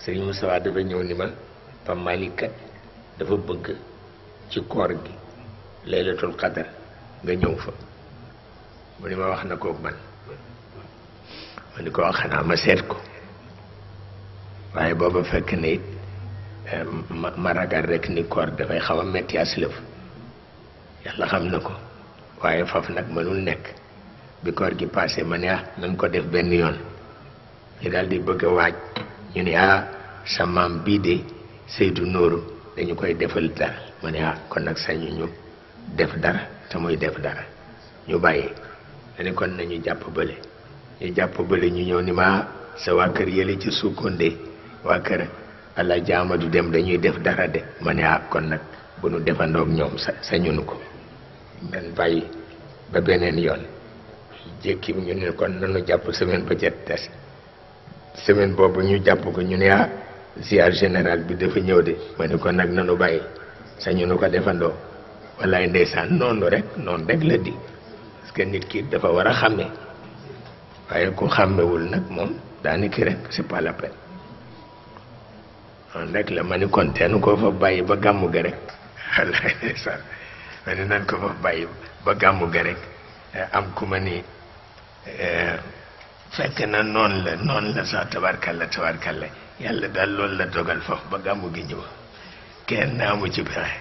Serigne Moustapha dafa ñëw ni ma Pape Malick kat dafa bëgg ci koor gi laylatul qadar nga ñëw fa mu ni ma wax na koog man ma ni ko wax xanaa ma seet ko waaye booba fekk na it ma ragal rek ni koor dafay xaw a metti aslëf yàlla xam na ko waaye faf nag mënul nekk bi koor gi passé ma ne nañ ko def benn yoon ñu daal di bëgg a waaj ñu ne sa maam bii de Seydou Nourou dañu koy defal dara ma ne kon nag sañu ñu def dara te muy def dara ñu bàyyi ma ne kon nañu jàpp bële ñu jàpp bële ñu ñëw ni ma sa waa kër yële ci Sukkonde waa kër ala jaama du dem dañuy def dara de ma ne kon nag bu nu defandoog ñoom sañunu ko dañ bàyyi ba beneen yoon jékki ñu ne kon nanu jàpp semaine ba ca des semaine boobu ñu jàpp ko ñu ne ziar général bi dafa ñëw de ma ne kon nag nanu bàyyi sañunu ko defandoo wallaay ndeysaan noonu rek la di parce que nit ki dafa war a xàmme waaye ku xàmmewul nag moom daanaka rek c'est pas la peine noonu rek la ma ni kon teenu ko fa bàyyi ba gàmmu ga rek wallaay ndeysaan ma ni nan ko fa bàyyi ba gàmmu ga rek am ku ma ni fekk na noonu la sax tabarkalla yàlla daal loolu la dogal foofu ba gàmmu gi ñëw kenn amu ci pexe